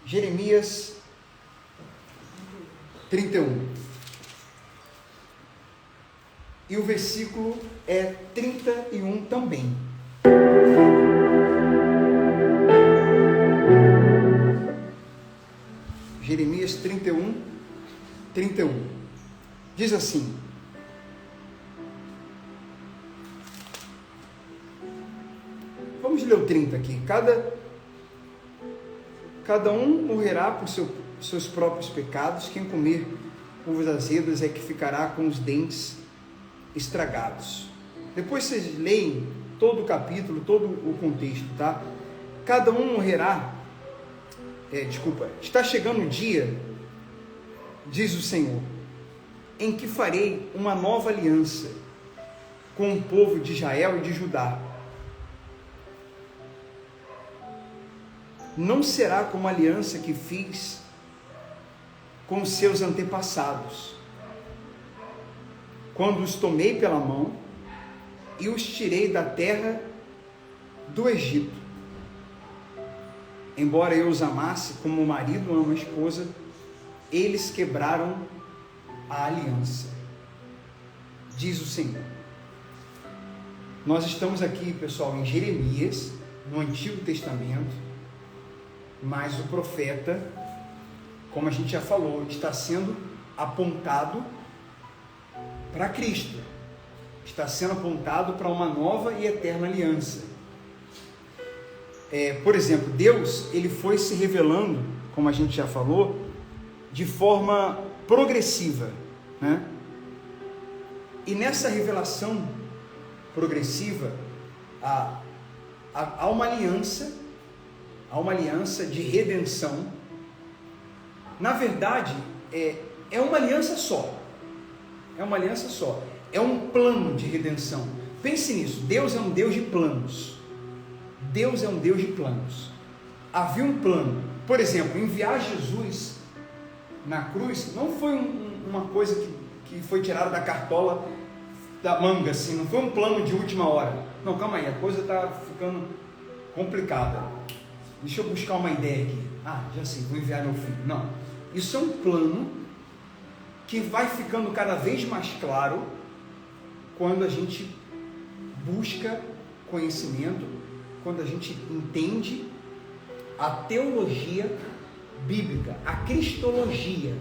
Jeremias 31. E o versículo é 31 também. Jeremias 31, 31. Diz assim: vamos ler o 30 aqui. Cada um morrerá por seus próprios pecados. Quem comer uvas azedas é que ficará com os dentes estragados. Depois vocês leem todo o capítulo, todo o contexto, tá? Cada um morrerá. Está chegando o dia, diz o Senhor, em que farei uma nova aliança com o povo de Israel e de Judá. Não será como a aliança que fiz com os seus antepassados, quando os tomei pela mão e os tirei da terra do Egito. Embora eu os amasse como o marido ama a esposa, eles quebraram a aliança, diz o Senhor. Nós estamos aqui, pessoal, em Jeremias, no Antigo Testamento, mas o profeta, como a gente já falou, está sendo apontado para Cristo, está sendo apontado para uma nova e eterna aliança. Por exemplo, Deus, ele foi se revelando, como a gente já falou, de forma progressiva, né? E nessa revelação progressiva, há uma aliança de redenção. Na verdade, é uma aliança só. É um plano de redenção. Pense nisso. Deus é um Deus de planos. Havia um plano. Por exemplo, enviar Jesus na cruz não foi uma coisa que foi tirada da cartola da manga, assim. Não foi um plano de última hora. Não, calma aí, a coisa está ficando complicada. Deixa eu buscar uma ideia aqui. Já sei, vou enviar meu filho. Não, isso é um plano que vai ficando cada vez mais claro quando a gente busca conhecimento, quando a gente entende a teologia bíblica, a cristologia,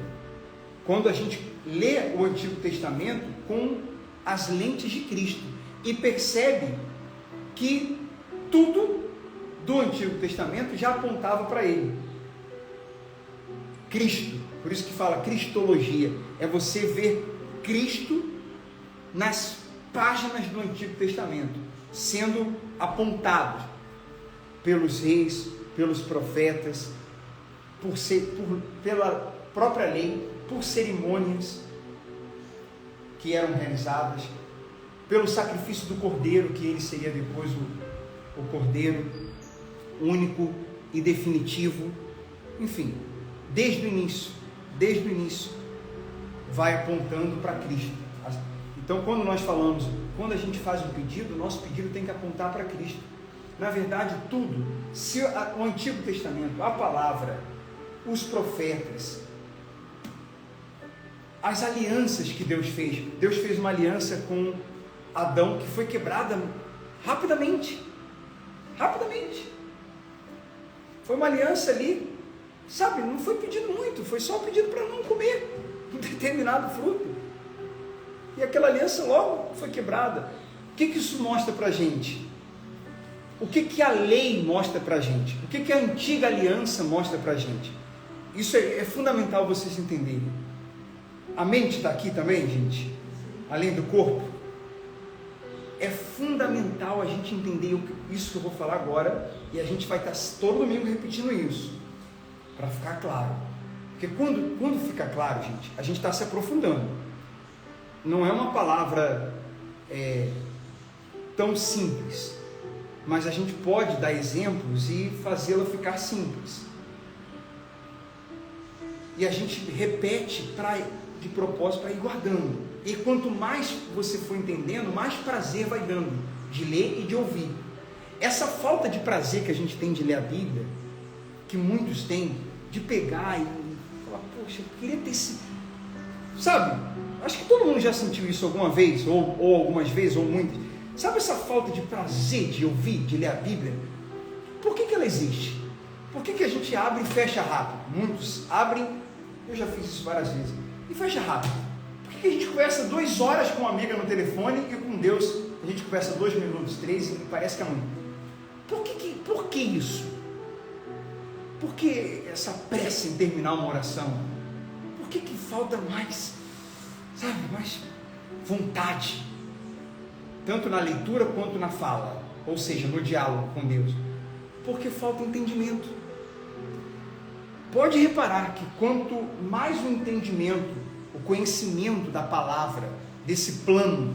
quando a gente lê o Antigo Testamento com as lentes de Cristo e percebe que tudo do Antigo Testamento já apontava para ele, Cristo. Por isso que fala cristologia, é você ver Cristo nas páginas do Antigo Testamento, sendo apontado pelos reis, pelos profetas, pela própria lei, por cerimônias que eram realizadas, pelo sacrifício do Cordeiro, que ele seria depois o Cordeiro único e definitivo. Enfim, desde o início, vai apontando para Cristo. Então, quando a gente faz um pedido, nosso pedido tem que apontar para Cristo. Na verdade, tudo, se o Antigo Testamento, a palavra, os profetas, as alianças que Deus fez uma aliança com Adão que foi quebrada rapidamente. Foi uma aliança ali, sabe, não foi pedido muito, foi só pedido para não comer um determinado fruto. E aquela aliança logo foi quebrada. O que isso mostra para a gente? O que a lei mostra para a gente? O que a antiga aliança mostra para a gente? Isso é fundamental vocês entenderem. A mente está aqui também, gente? Além do corpo. É fundamental a gente entender isso que eu vou falar agora, e a gente vai estar todo domingo repetindo isso, para ficar claro. Porque quando fica claro, gente, a gente está se aprofundando. Não é uma palavra tão simples, mas a gente pode dar exemplos e fazê-la ficar simples. E a gente repete de propósito para ir guardando. E quanto mais você for entendendo, mais prazer vai dando de ler e de ouvir. Essa falta de prazer que a gente tem de ler a Bíblia, que muitos têm, de pegar e falar, poxa, eu queria ter esse... Sabe, acho que todo mundo já sentiu isso alguma vez, ou algumas vezes, ou muitas. Sabe essa falta de prazer de ouvir, de ler a Bíblia? Por que ela existe? Por que a gente abre e fecha rápido? Muitos abrem, eu já fiz isso várias vezes, e fecha rápido. Por que a gente conversa 2 horas com uma amiga no telefone e com Deus a gente conversa 2 minutos, 3 e parece que é muito? Por que isso? Por que essa pressa em terminar uma oração? Por que falta mais, sabe, mais vontade? Tanto na leitura quanto na fala, ou seja, no diálogo com Deus. Porque falta entendimento. Pode reparar que quanto mais o entendimento, o conhecimento da palavra, desse plano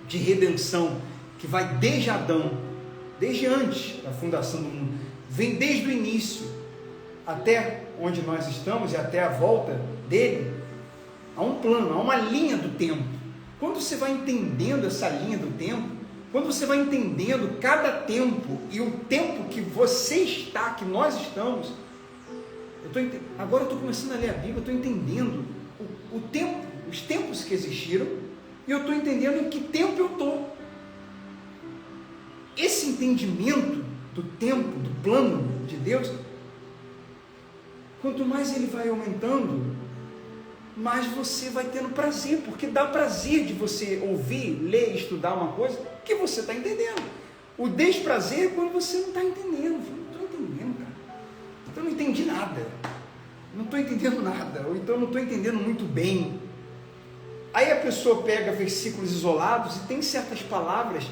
de redenção, que vai desde Adão, desde antes da fundação do mundo, vem desde o início, até onde nós estamos e até a volta dele, há um plano, há uma linha do tempo. Quando você vai entendendo essa linha do tempo, quando você vai entendendo cada tempo e o tempo que você está, que nós estamos, agora eu estou começando a ler a Bíblia, eu estou entendendo o tempo, os tempos que existiram, e eu estou entendendo em que tempo eu estou. Esse entendimento do tempo, do plano de Deus, quanto mais ele vai aumentando, mais você vai tendo prazer, porque dá prazer de você ouvir, ler, estudar uma coisa que você está entendendo. O desprazer é quando você não está entendendo. Não estou entendendo, cara. Então eu não entendi nada. Não estou entendendo nada. Ou então não estou entendendo muito bem. Aí a pessoa pega versículos isolados e tem certas palavras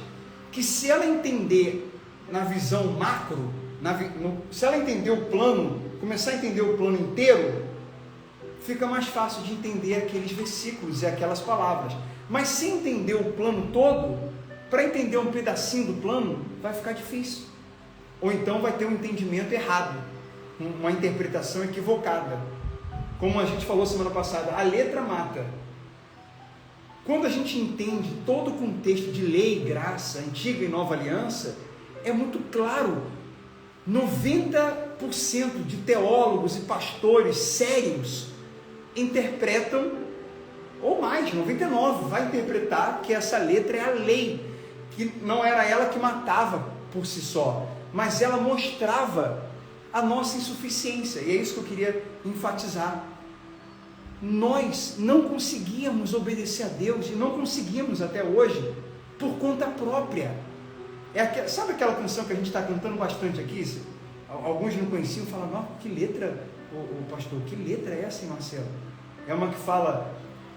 que, se ela entender na visão macro, se ela entender o plano, começar a entender o plano inteiro, fica mais fácil de entender aqueles versículos e aquelas palavras. Mas se entender o plano todo, para entender um pedacinho do plano, vai ficar difícil. Ou então vai ter um entendimento errado, uma interpretação equivocada. Como a gente falou semana passada, a letra mata. Quando a gente entende todo o contexto de lei e graça, antiga e nova aliança, é muito claro. 90% de teólogos e pastores sérios interpretam, ou mais, 99%, vai interpretar que essa letra é a lei, que não era ela que matava por si só, mas ela mostrava a nossa insuficiência, e é isso que eu queria enfatizar. Nós não conseguíamos obedecer a Deus, e não conseguimos até hoje, por conta própria. Sabe aquela canção que a gente está cantando bastante aqui? Alguns não conheciam, falam, nossa, que letra, pastor, que letra é essa, Marcelo? É uma que fala,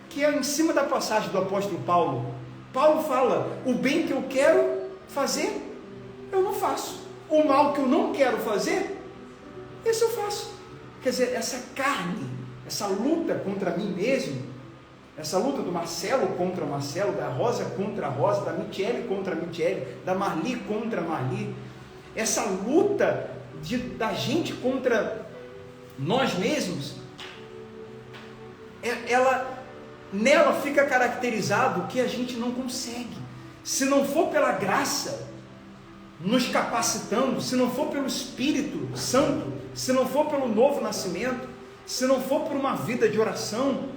que é em cima da passagem do apóstolo Paulo. Paulo fala, o bem que eu quero fazer, eu não faço. O mal que eu não quero fazer, esse eu faço. Quer dizer, essa carne, essa luta contra mim mesmo, essa luta do Marcelo contra o Marcelo, da Rosa contra a Rosa, da Michele contra a Michele, da Marli contra a Marli, essa luta da gente contra nós mesmos, nela fica caracterizado que a gente não consegue. Se não for pela graça nos capacitando, se não for pelo Espírito Santo, se não for pelo novo nascimento, se não for por uma vida de oração,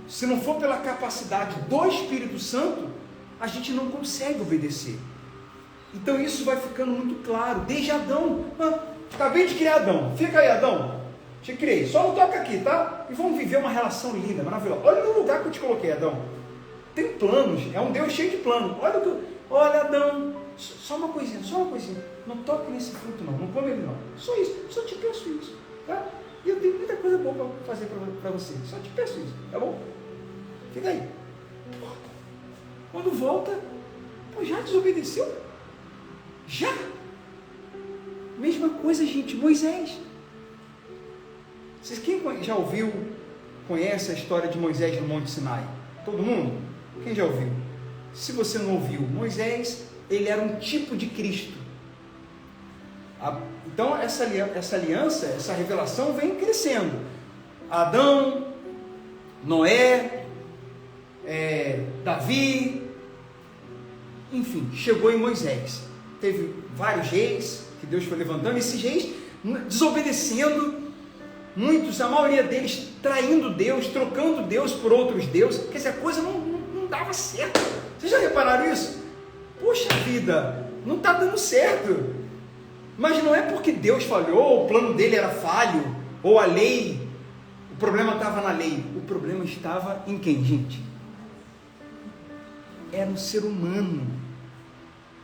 se não for pela capacidade do Espírito Santo, a gente não consegue obedecer. Então isso vai ficando muito claro, desde Adão. Acabei de criar Adão, fica aí, Adão, te criei, só não toca aqui, tá? E vamos viver uma relação linda, maravilhosa. Olha no lugar que eu te coloquei, Adão. Tem planos, é um Deus cheio de planos. Olha, Adão, só uma coisinha, não toque nesse fruto não come ele não, só isso, só te peço isso, tá? E eu tenho muita coisa boa para fazer para você, só te peço isso, tá bom? Fica aí. Quando volta, já desobedeceu? Já? Mesma coisa, gente, Moisés. Quem já ouviu, conhece a história de Moisés no Monte Sinai? Todo mundo? Quem já ouviu? Se você não ouviu, Moisés, ele era um tipo de Cristo. Então essa aliança, essa revelação vem crescendo. Adão, Noé, Davi, enfim, chegou em Moisés. Teve vários reis que Deus foi levantando. Esses reis desobedecendo, muitos, a maioria deles, traindo Deus, trocando Deus por outros deuses. Quer dizer, a coisa não dava certo. Vocês já repararam isso? Poxa vida, não está dando certo. Mas não é porque Deus falhou, o plano dele era falho, ou a lei, o problema estava na lei. O problema estava em quem, gente? Era um ser humano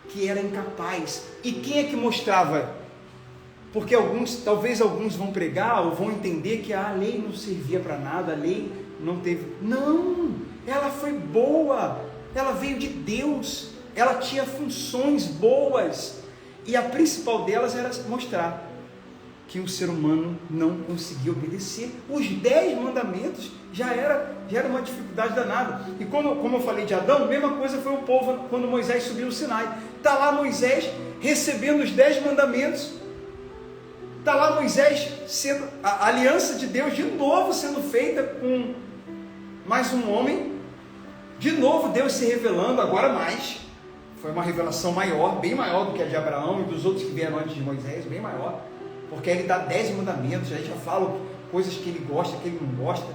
que era incapaz. E quem é que mostrava? Porque talvez alguns vão pregar ou vão entender que a lei não servia para nada, a lei não teve. Não, ela foi boa, ela veio de Deus, ela tinha funções boas, e a principal delas era mostrar que o ser humano não conseguia obedecer. Os 10 mandamentos já era uma dificuldade danada. E como eu falei de Adão, a mesma coisa foi o povo quando Moisés subiu o Sinai. Está lá Moisés recebendo os 10 mandamentos. Está lá Moisés sendo a aliança de Deus de novo sendo feita com mais um homem. De novo Deus se revelando, agora mais. Foi uma revelação maior, bem maior do que a de Abraão e dos outros que vieram antes de Moisés, bem maior. Porque ele dá 10 mandamentos, aí já fala coisas que ele gosta, que ele não gosta.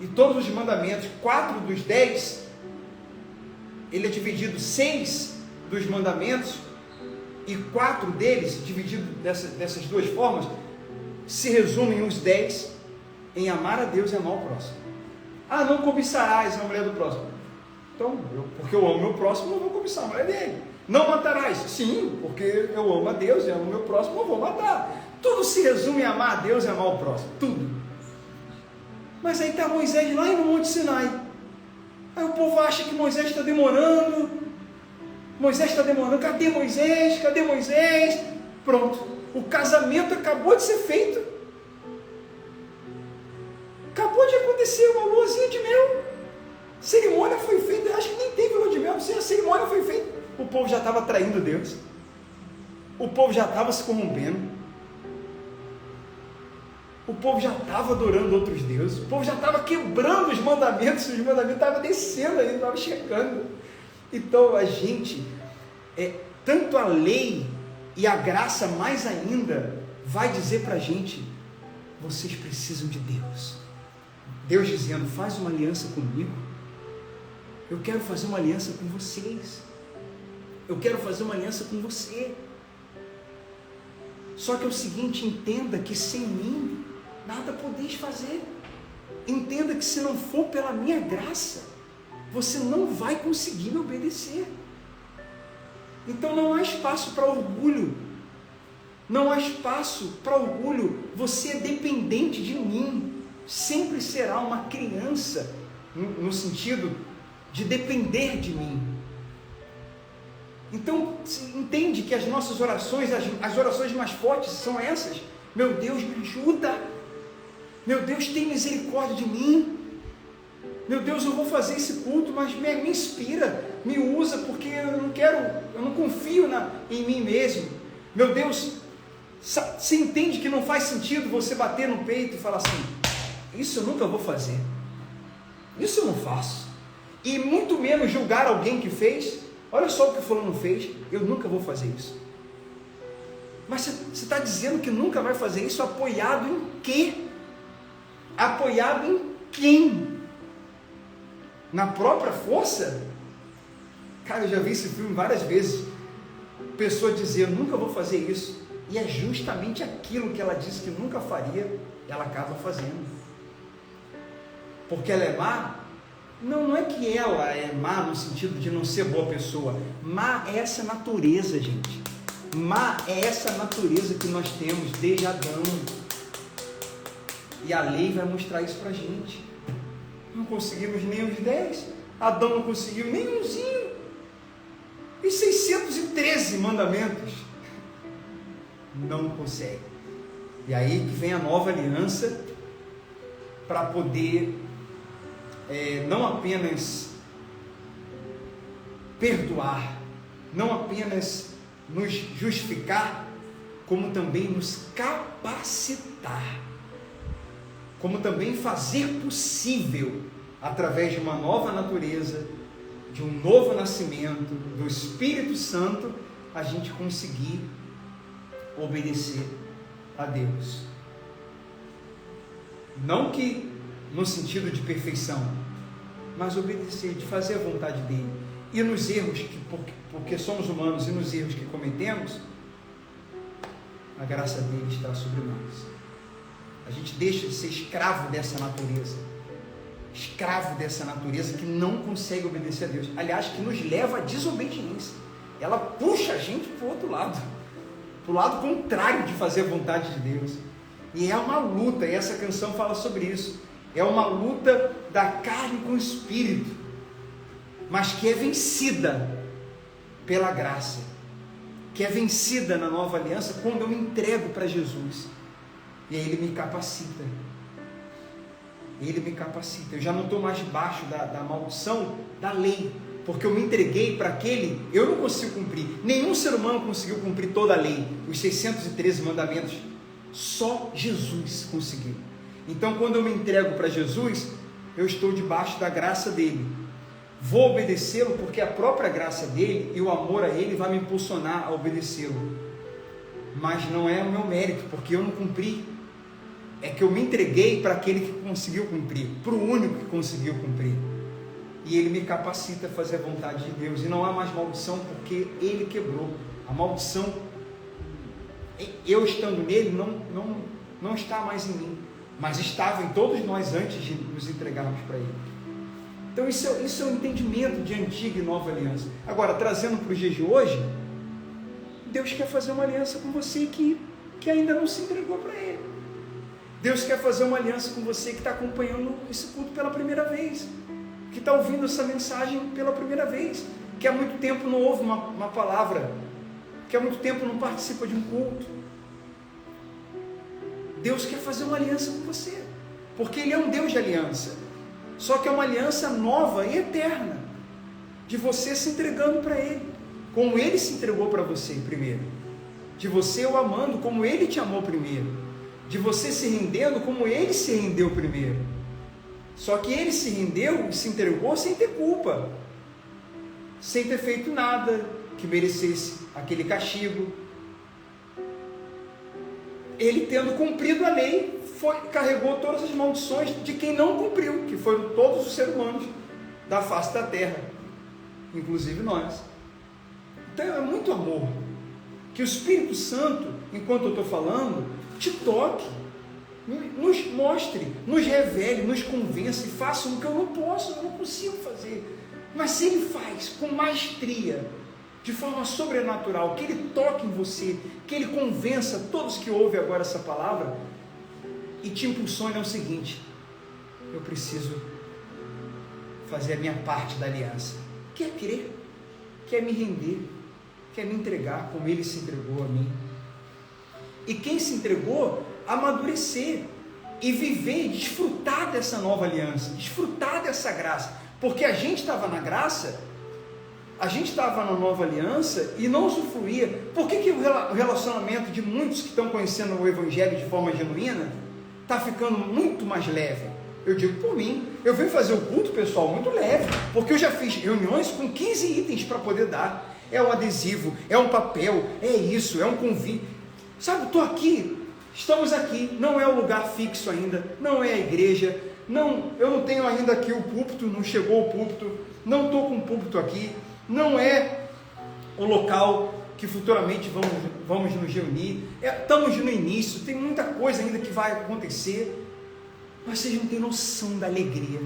E todos os mandamentos, 4 dos 10, ele é dividido 6 dos mandamentos, e 4 deles, dividido dessas duas formas, se resumem os 10 em amar a Deus e amar o próximo. Ah, não cobiçarás a mulher do próximo. Então, porque eu amo meu próximo, não vou cobiçar a mulher dele. Não matarás. Sim, porque eu amo a Deus e amo o meu próximo, não vou matar. Tudo se resume em amar a Deus e amar o próximo. Tudo. Mas aí está Moisés lá no Monte Sinai. Aí o povo acha que Moisés está demorando. Moisés está demorando. Cadê Moisés? Cadê Moisés? Pronto. O casamento acabou de ser feito. Acabou de acontecer uma luazinha de mel. A cerimônia foi feita. Acho que nem teve lua de mel. A cerimônia foi feita. O povo já estava traindo Deus. O povo já estava se corrompendo. O povo já estava adorando outros deuses. O povo já estava quebrando os mandamentos. Os mandamentos estavam descendo aí, estavam chegando. Então a gente, tanto a lei e a graça mais ainda, vai dizer para a gente: vocês precisam de Deus. Deus dizendo: faz uma aliança comigo. Eu quero fazer uma aliança com vocês. Eu quero fazer uma aliança com você. Só que é o seguinte: entenda que sem mim nada podeis fazer. Entenda que se não for pela minha graça, você não vai conseguir me obedecer. Então não há espaço para orgulho. Não há espaço para orgulho. Você é dependente de mim. Sempre será uma criança, no sentido de depender de mim. Então, entende que as nossas orações, as orações mais fortes são essas. Meu Deus, me ajuda. Meu Deus, tem misericórdia de mim. Meu Deus, eu vou fazer esse culto, mas me inspira, me usa, porque eu não confio em mim mesmo. Meu Deus, você entende que não faz sentido você bater no peito e falar assim: isso eu nunca vou fazer. Isso eu não faço. E muito menos julgar alguém que fez. Olha só o que o fulano fez, eu nunca vou fazer isso. Mas você está dizendo que nunca vai fazer isso apoiado em quê? Apoiado em quem? Na própria força? Cara, eu já vi esse filme várias vezes. Pessoa dizer: eu nunca vou fazer isso. E é justamente aquilo que ela disse que nunca faria, ela acaba fazendo. Porque ela é má? Não é que ela é má no sentido de não ser boa pessoa. Má é essa natureza, gente. Má é essa natureza que nós temos desde Adão. E a lei vai mostrar isso pra gente. Não conseguimos nem os 10. Adão não conseguiu nem umzinho. E 613 mandamentos. Não consegue. E aí que vem a nova aliança para poder não apenas perdoar, não apenas nos justificar, como também nos capacitar, como também fazer possível, através de uma nova natureza, de um novo nascimento, do Espírito Santo, a gente conseguir obedecer a Deus. Não que no sentido de perfeição, mas obedecer, de fazer a vontade dele. E nos erros, porque somos humanos, e nos erros que cometemos, a graça dele está sobre nós. A gente deixa de ser escravo dessa natureza. Escravo dessa natureza que não consegue obedecer a Deus. Aliás, que nos leva à desobediência. Ela puxa a gente para o outro lado. Para o lado contrário de fazer a vontade de Deus. E é uma luta, e essa canção fala sobre isso. É uma luta da carne com o espírito, mas que é vencida pela graça, que é vencida na nova aliança quando eu me entrego para Jesus, e aí Ele me capacita, eu já não estou mais debaixo da maldição da lei, porque eu me entreguei para aquele, eu não consigo cumprir, nenhum ser humano conseguiu cumprir toda a lei, os 613 mandamentos, só Jesus conseguiu. Então, quando eu me entrego para Jesus, eu estou debaixo da graça dele. Vou obedecê-lo porque a própria graça dele e o amor a ele vai me impulsionar a obedecê-lo. Mas não é o meu mérito, porque eu não cumpri. É que eu me entreguei para aquele que conseguiu cumprir, para o único que conseguiu cumprir. E ele me capacita a fazer a vontade de Deus. E não há mais maldição porque ele quebrou. A maldição, eu estando nele, não está mais em mim. Mas estava em todos nós antes de nos entregarmos para Ele. Então isso é um entendimento de antiga e nova aliança. Agora, trazendo para os dias de hoje, Deus quer fazer uma aliança com você que ainda não se entregou para Ele. Deus quer fazer uma aliança com você que está acompanhando esse culto pela primeira vez, que está ouvindo essa mensagem pela primeira vez, que há muito tempo não ouve uma palavra, que há muito tempo não participa de um culto. Deus quer fazer uma aliança com você, porque Ele é um Deus de aliança, só que é uma aliança nova e eterna, de você se entregando para Ele, como Ele se entregou para você primeiro, de você o amando como Ele te amou primeiro, de você se rendendo como Ele se rendeu primeiro, só que Ele se rendeu e se entregou sem ter culpa, sem ter feito nada que merecesse aquele castigo. Ele, tendo cumprido a lei, carregou todas as maldições de quem não cumpriu, que foram todos os seres humanos da face da terra, inclusive nós. Então é muito amor, que o Espírito Santo, enquanto eu estou falando, te toque, nos mostre, nos revele, nos convença e faça o que eu não posso, eu não consigo fazer. Mas se Ele faz com maestria, de forma sobrenatural, que Ele toque em você, que Ele convença todos que ouvem agora essa palavra e te impulsione ao seguinte: eu preciso fazer a minha parte da aliança. Quer crer, quer me render, quer me entregar como Ele se entregou a mim. E quem se entregou, amadurecer e viver e desfrutar dessa nova aliança, desfrutar dessa graça, porque a gente estava na graça, a gente estava na nova aliança e não usufruía. Por que o relacionamento de muitos que estão conhecendo o Evangelho de forma genuína está ficando muito mais leve? Eu digo por mim, eu venho fazer o culto, pessoal, muito leve, porque eu já fiz reuniões com 15 itens para poder dar. É um adesivo, é um papel, é isso, é um convite. Sabe, estou aqui, estamos aqui, não é um lugar fixo ainda, não é a igreja, não, eu não tenho ainda aqui o púlpito, não chegou o púlpito, não estou com o púlpito aqui, não é o local que futuramente vamos nos reunir, estamos no início, tem muita coisa ainda que vai acontecer, mas vocês não têm noção da alegria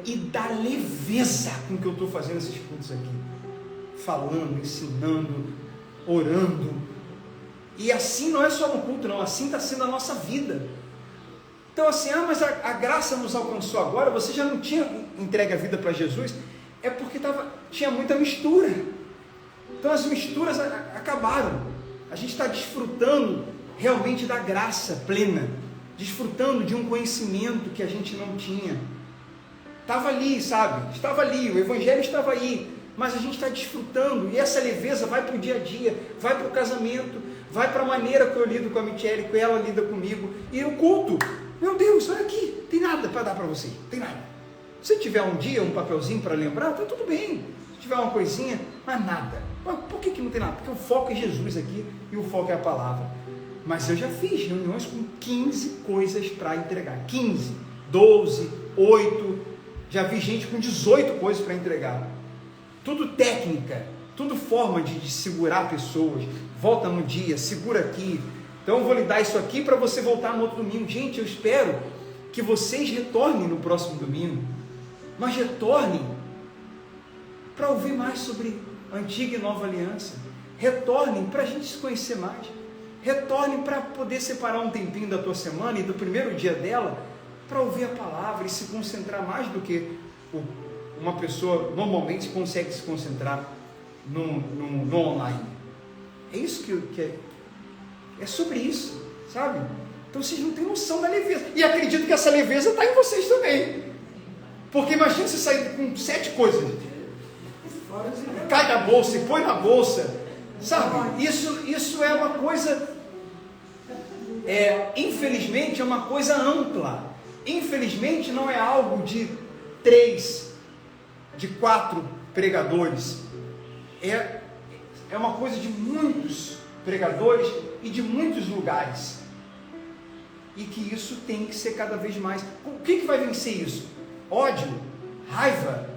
e da leveza com que eu estou fazendo esses cultos aqui, falando, ensinando, orando, e assim não é só no culto não, assim está sendo a nossa vida. Então assim, mas a graça nos alcançou agora, você já não tinha entregue a vida para Jesus? É porque tinha muita mistura, então as misturas acabaram, a gente está desfrutando realmente da graça plena, desfrutando de um conhecimento que a gente não tinha, estava ali, sabe, estava ali, o Evangelho estava aí, mas a gente está desfrutando, e essa leveza vai para o dia a dia, vai para o casamento, vai para a maneira que eu lido com a Michele, que ela lida comigo, e o culto, meu Deus, olha aqui, tem nada para dar para você, tem nada. Se tiver um dia, um papelzinho para lembrar, está tudo bem. Se tiver uma coisinha, mas nada. Por que não tem nada? Porque o foco é Jesus aqui e o foco é a palavra. Mas eu já fiz reuniões com 15 coisas para entregar. 15, 12, 8. Já vi gente com 18 coisas para entregar. Tudo técnica, tudo forma de segurar pessoas. Volta no dia, segura aqui. Então eu vou lhe dar isso aqui para você voltar no outro domingo. Gente, eu espero que vocês retornem no próximo domingo. Mas retornem para ouvir mais sobre a antiga e nova aliança. Retornem para a gente se conhecer mais. Retornem para poder separar um tempinho da tua semana e do primeiro dia dela para ouvir a palavra e se concentrar mais do que uma pessoa normalmente consegue se concentrar no online. É isso que é sobre isso, sabe? Então vocês não têm noção da leveza. E acredito que essa leveza está em vocês também. Porque imagina você sair com 7 coisas. Cai na bolsa e põe na bolsa. Sabe? Isso é uma coisa... infelizmente é uma coisa ampla. Infelizmente não é algo de 3, de 4 pregadores. É uma coisa de muitos pregadores e de muitos lugares. E que isso tem que ser cada vez mais. O que vai vencer isso? Ódio? Raiva?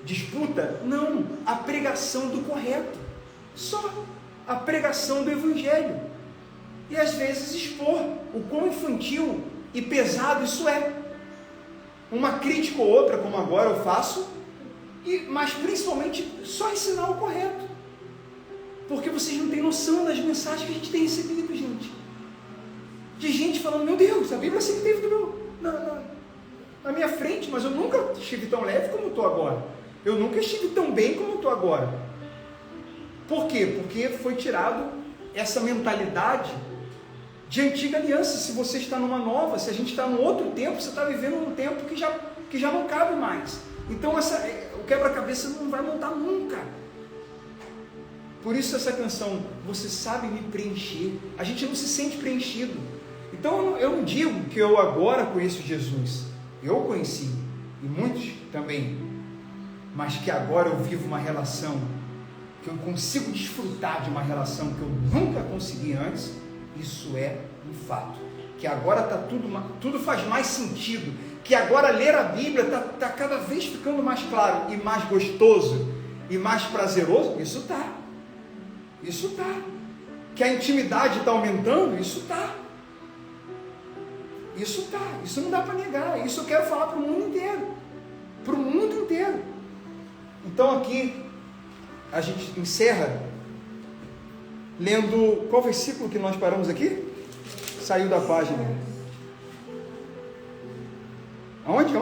Disputa? Não, a pregação do correto. Só a pregação do Evangelho. E às vezes expor o quão infantil e pesado isso é. Uma crítica ou outra, como agora eu faço, mas principalmente só ensinar o correto. Porque vocês não têm noção das mensagens que a gente tem recebido, gente. De gente falando, meu Deus, a Bíblia sempre esteve na minha frente, mas eu nunca estive tão leve como estou agora. Eu nunca estive tão bem como estou agora. Por quê? Porque foi tirado essa mentalidade de antiga aliança. Se você está numa nova, se a gente está num outro tempo, você está vivendo num tempo que já não cabe mais. Então o quebra-cabeça não vai montar nunca. Por isso essa canção, você sabe me preencher. A gente não se sente preenchido. Então eu não digo que eu agora conheço Jesus. Eu conheci, e muitos também. Mas que agora eu vivo uma relação, que eu consigo desfrutar de uma relação que eu nunca consegui antes. Isso é um fato. Que agora tudo faz mais sentido. Que agora ler a Bíblia está cada vez ficando mais claro e mais gostoso e mais prazeroso. Isso está. Que a intimidade está aumentando. Isso está. Isso não dá para negar. Isso eu quero falar para o mundo inteiro. Então aqui a gente encerra lendo qual versículo que nós paramos aqui? Saiu da página. Aonde?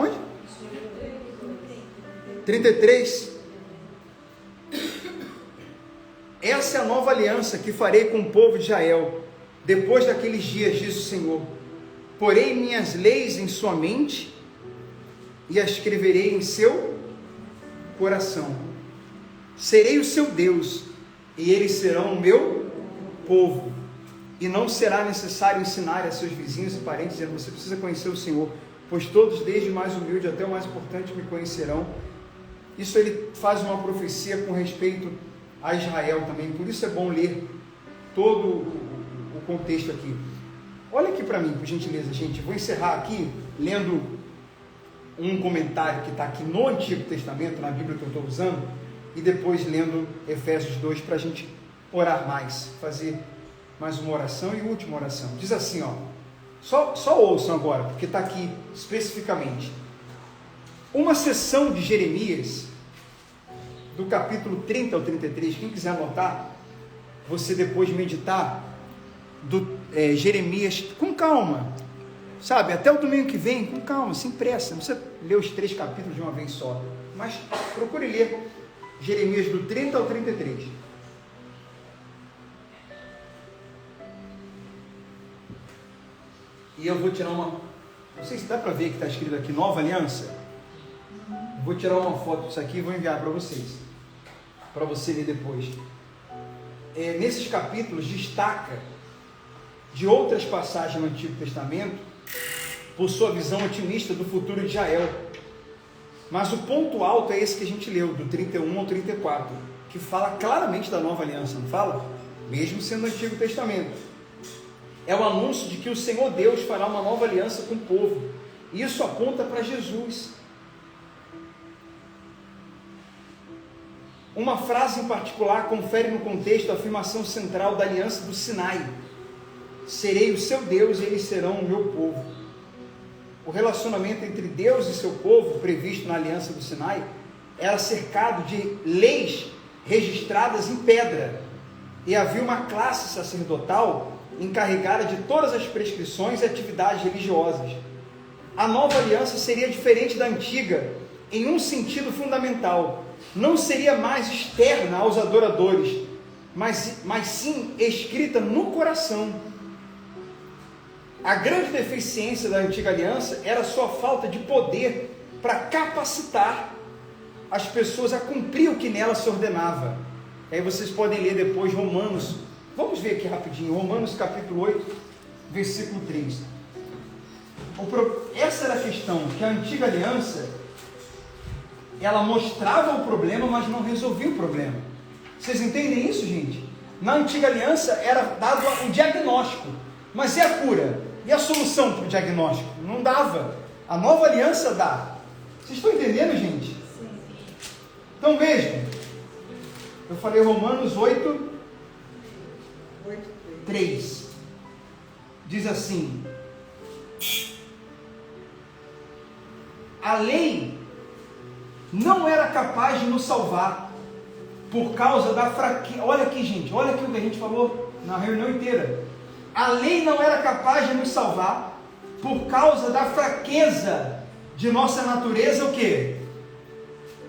33. Essa é a nova aliança que farei com o povo de Israel, depois daqueles dias, diz o Senhor. Porei minhas leis em sua mente e as escreverei em seu coração. Serei o seu Deus e eles serão o meu povo. E não será necessário ensinar a seus vizinhos e parentes, dizendo, você precisa conhecer o Senhor, pois todos, desde o mais humilde até o mais importante, me conhecerão. Isso ele faz uma profecia com respeito a Israel também. Por isso é bom ler todo o contexto aqui. Olha aqui para mim, por gentileza, gente. Vou encerrar aqui lendo um comentário que está aqui no Antigo Testamento, na Bíblia que eu estou usando, e depois lendo Efésios 2 para a gente orar mais, fazer mais uma oração e última oração. Diz assim, ó, só ouçam agora, porque está aqui especificamente. Uma sessão de Jeremias, do capítulo 30 ao 33, quem quiser anotar, você depois meditar, Jeremias, com calma, sabe, até o domingo que vem, com calma, sem pressa, não precisa ler os 3 capítulos de uma vez só, mas procure ler Jeremias do 30 ao 33. E eu vou tirar não sei se dá para ver que está escrito aqui, Nova Aliança. Vou tirar uma foto disso aqui e vou enviar para vocês, para você ler depois. Nesses capítulos destaca de outras passagens no Antigo Testamento por sua visão otimista do futuro de Israel. Mas o ponto alto é esse que a gente leu, do 31 ao 34, que fala claramente da nova aliança, não fala? Mesmo sendo o Antigo Testamento. É o anúncio de que o Senhor Deus fará uma nova aliança com o povo. Isso aponta para Jesus. Uma frase em particular confere no contexto a afirmação central da aliança do Sinai: serei o seu Deus e eles serão o meu povo. O relacionamento entre Deus e seu povo, previsto na aliança do Sinai, era cercado de leis registradas em pedra, e havia uma classe sacerdotal encarregada de todas as prescrições e atividades religiosas. A nova aliança seria diferente da antiga em um sentido fundamental. Não seria mais externa aos adoradores, mas sim escrita no coração. A grande deficiência da antiga aliança era sua falta de poder para capacitar as pessoas a cumprir o que nela se ordenava. Aí vocês podem ler depois Romanos, vamos ver aqui rapidinho, Romanos capítulo 8, versículo 3. Essa era a questão, que a antiga aliança, ela mostrava o problema, mas não resolvia o problema. Vocês entendem isso, gente? Na antiga aliança era dado um diagnóstico, mas e a cura? E a solução para o diagnóstico? Não dava. A nova aliança dá. Vocês estão entendendo, gente? Sim. Então vejam, eu falei Romanos 8, 3. Diz assim: a lei não era capaz de nos salvar por causa da fraqueza. Olha aqui, gente, olha aqui o que a gente falou na reunião inteira. A lei não era capaz de nos salvar por causa da fraqueza de nossa natureza, o quê?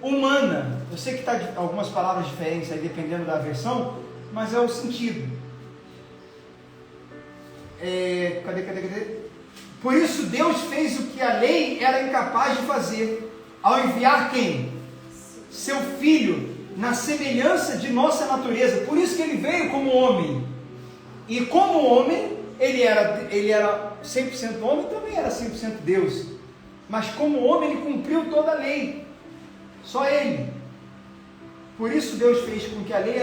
Humana. Eu sei que está algumas palavras diferentes aí, dependendo da versão, mas é o sentido. Cadê? Por isso Deus fez o que a lei era incapaz de fazer, ao enviar quem? Seu Filho, na semelhança de nossa natureza. Por isso que ele veio como homem. E como homem, ele era 100% homem, também era 100% Deus. Mas como homem, ele cumpriu toda a lei. Só ele. Por isso Deus fez com que a lei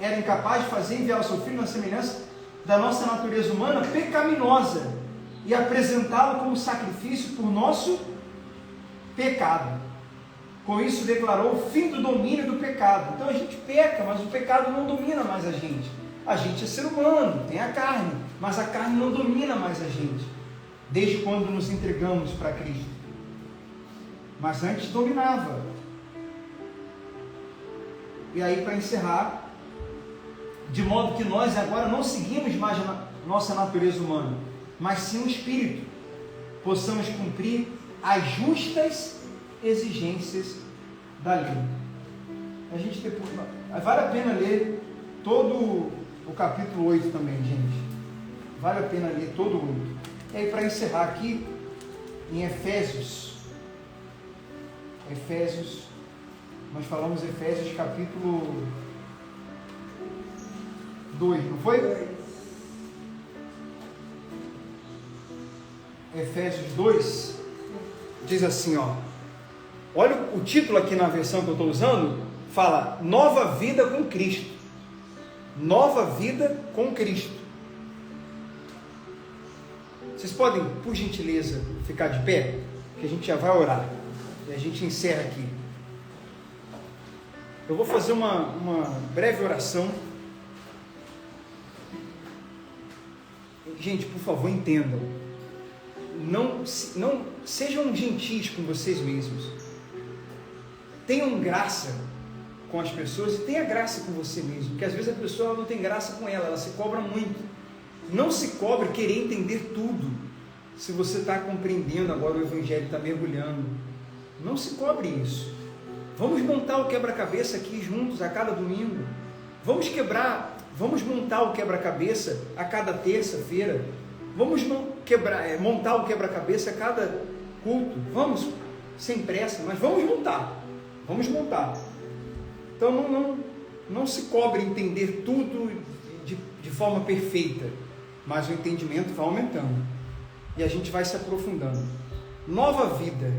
era incapaz de fazer, enviar o seu Filho na semelhança da nossa natureza humana pecaminosa, e apresentá-lo como sacrifício por nosso pecado. Com isso declarou o fim do domínio do pecado. Então a gente peca, mas o pecado não domina mais a gente. A gente é ser humano, tem a carne, mas a carne não domina mais a gente, desde quando nos entregamos para Cristo. Mas antes dominava. E aí, para encerrar, de modo que nós agora não seguimos mais a nossa natureza humana, mas sim o Espírito, possamos cumprir as justas exigências da lei. A gente depois, vale a pena ler todo o capítulo 8 também, gente. Vale a pena ler todo o 8. E aí, para encerrar aqui, em Efésios, nós falamos Efésios capítulo 2, não foi? Efésios 2 diz assim, ó. Olha o título aqui na versão que eu estou usando, fala Nova Vida com Cristo. Nova Vida com Cristo. Vocês podem, por gentileza, ficar de pé, que a gente já vai orar e a gente encerra aqui. Eu vou fazer uma breve oração. Gente, por favor, entendam. Não sejam gentis com vocês mesmos. Tenham graça com as pessoas e tenha graça com você mesmo, porque às vezes a pessoa não tem graça com ela se cobra muito. Não se cobre querer entender tudo. Se você está compreendendo agora o Evangelho, está mergulhando, não se cobre isso. Vamos montar o quebra-cabeça aqui juntos a cada domingo. Vamos montar o quebra-cabeça a cada terça-feira. Vamos montar o quebra-cabeça a cada culto. Vamos, sem pressa, mas vamos montar. Vamos montar. Então não se cobre entender tudo de forma perfeita, mas o entendimento vai aumentando e a gente vai se aprofundando. Nova vida.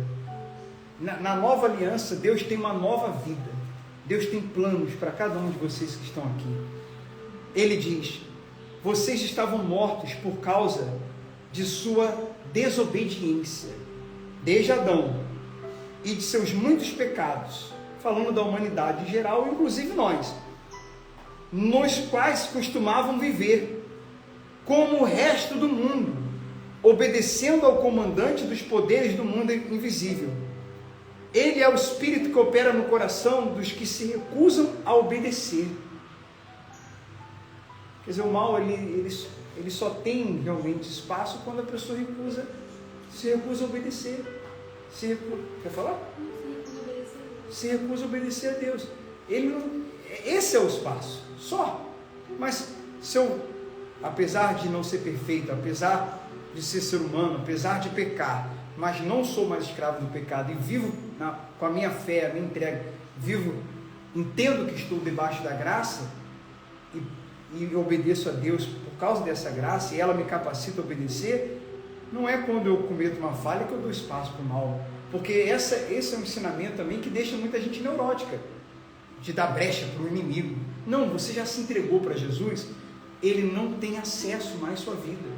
Na nova aliança, Deus tem uma nova vida. Deus tem planos para cada um de vocês que estão aqui. Ele diz: vocês estavam mortos por causa de sua desobediência, desde Adão, e de seus muitos pecados, falando da humanidade em geral, inclusive nós, nos quais costumavam viver, como o resto do mundo, obedecendo ao comandante dos poderes do mundo invisível. Ele é o Espírito que opera no coração dos que se recusam a obedecer. Quer dizer, o mal ele só tem realmente espaço quando a pessoa se recusa a obedecer. Quer falar? Se recusa a obedecer a Deus. Esse é o espaço, só. Mas se eu, apesar de não ser perfeito, apesar de ser ser humano, apesar de pecar, mas não sou mais escravo do pecado e vivo com a minha fé, a minha entrega, entendo que estou debaixo da graça e obedeço a Deus por causa dessa graça, e ela me capacita a obedecer, não é quando eu cometo uma falha que eu dou espaço para o mal, porque esse é um ensinamento também que deixa muita gente neurótica, de dar brecha para o inimigo. Não, você já se entregou para Jesus, ele não tem acesso mais à sua vida.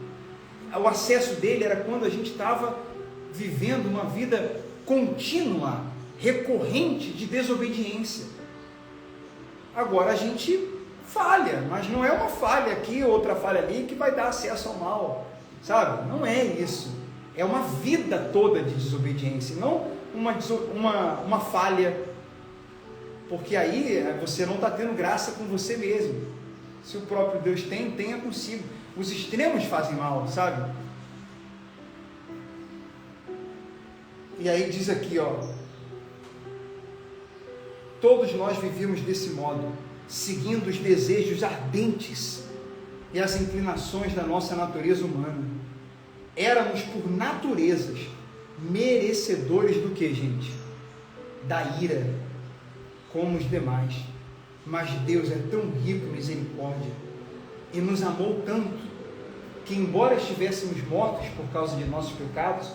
O acesso dele era quando a gente estava vivendo uma vida contínua, recorrente de desobediência. Agora a gente falha, mas não é uma falha aqui, outra falha ali, que vai dar acesso ao mal, sabe? Não é isso. É uma vida toda de desobediência, não uma falha, porque aí você não está tendo graça com você mesmo. Se o próprio Deus tenha consigo. Os extremos fazem mal, sabe? E aí diz aqui, todos nós vivíamos desse modo, seguindo os desejos ardentes e as inclinações da nossa natureza humana. Éramos por naturezas merecedores do que, gente? Da ira, como os demais. Mas Deus é tão rico em misericórdia e nos amou tanto que, embora estivéssemos mortos por causa de nossos pecados,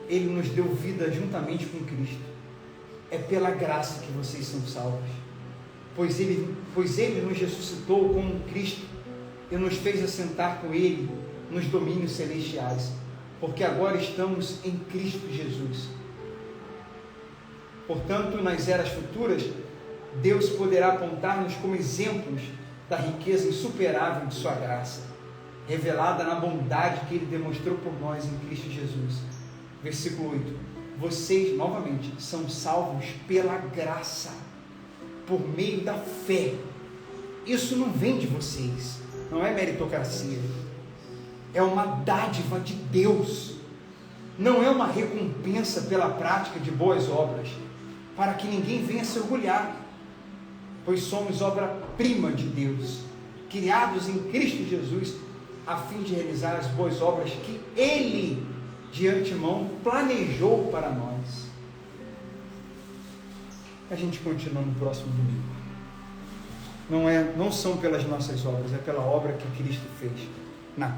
Ele nos deu vida juntamente com Cristo. É pela graça que vocês são salvos, pois Ele nos ressuscitou como Cristo e nos fez assentar com Ele nos domínios celestiais, porque agora estamos em Cristo Jesus. Portanto, nas eras futuras, Deus poderá apontar-nos como exemplos da riqueza insuperável de sua graça, revelada na bondade que Ele demonstrou por nós em Cristo Jesus. Versículo 8: vocês, novamente, são salvos pela graça, por meio da fé. Isso não vem de vocês, não é meritocracia, é uma dádiva de Deus, não é uma recompensa pela prática de boas obras, para que ninguém venha se orgulhar, pois somos obra-prima de Deus, criados em Cristo Jesus, a fim de realizar as boas obras que Ele, de antemão, planejou para nós. A gente continua no próximo domingo. Não são pelas nossas obras, é pela obra que Cristo fez.